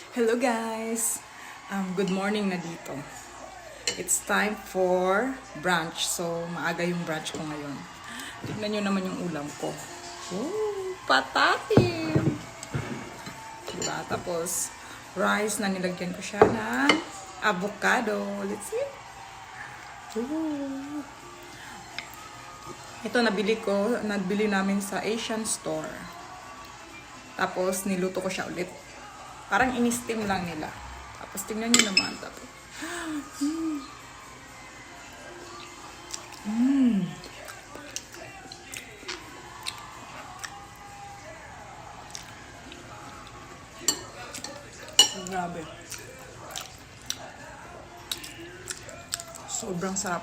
Hello guys! Good morning na dito. It's time for brunch. So, maaga yung brunch ko ngayon. Tignan nyo naman yung ulam ko. Ooh, patatim! Diba? Tapos, rice na nilagyan ko siya ng avocado. Let's see. Ooh. Ito nabili namin sa Asian store. Tapos, niluto ko siya ulit. Parang in-steam lang nila. Tapos, tingnan nyo naman. Tapos, Grabe. Sobrang sarap.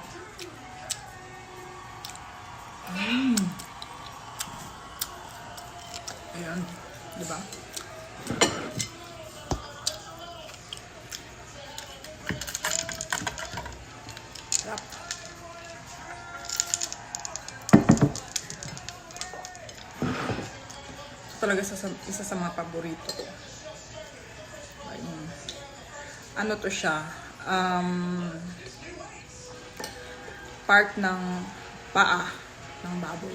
Ayan. Diba? Sarap. Ito talaga isa sa mga paborito ko. Ano to siya? Part ng paa ng baboy.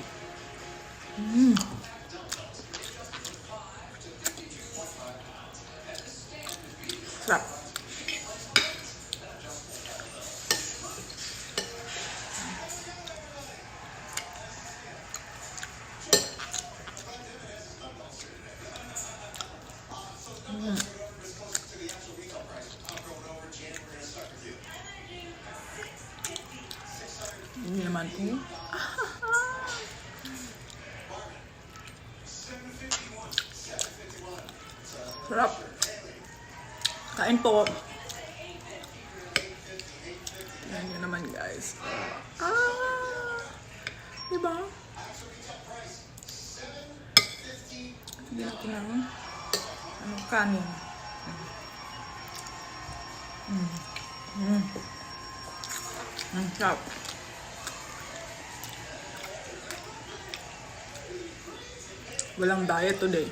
Sarap. Hindi naman po. Sarap. Kain po. Yan yun naman guys. Diba? Hindi natin ng kanin. Sarap. Walang diet today.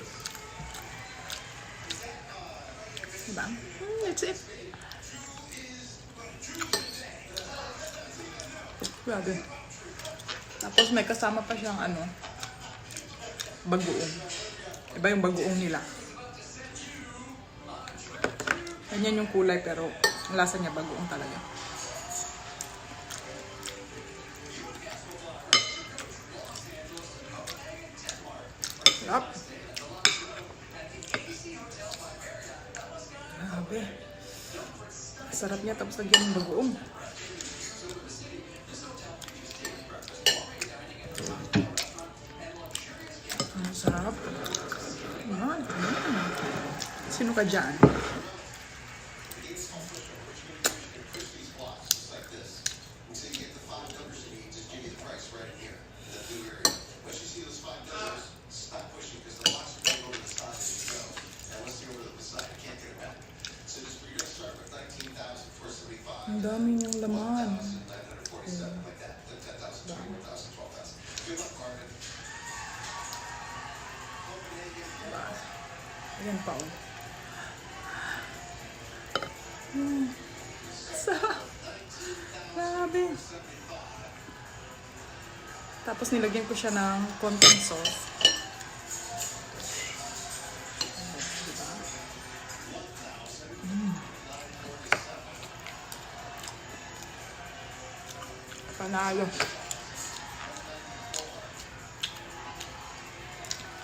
Diba? That's it. Grabe. Tapos may kasama pa siyang bagoong. Iba yung bagoong nila. Ganyan yung kulay pero ang lasa niya bagoong talaga. Sarap. Grabe. Sarap niya tapos lagyan ng bagoong. Ang sarap. Yan. Sino ka dyan? Ang dami niyang laman. Ayan pa oh. Sarap. Grabe. Tapos nilagyan ko siya ng konting sauce. Panalo.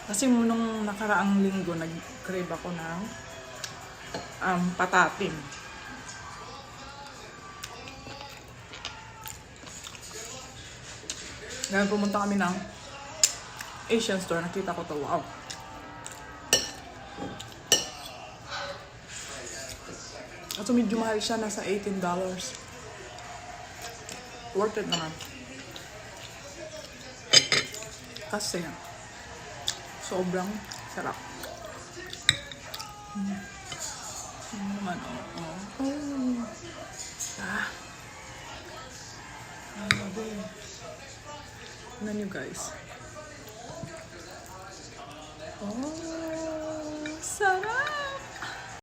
Kasi nung nakaraang linggo, nag-crave ako ng patatim. Ngayon pumunta kami ng Asian store. Nakita ko to. Wow. At medyo mahal siya. Nasa $18. Worth it naman. Kasi sobrang sarap. Naman, Grabe. Tignan nyo guys. Oh.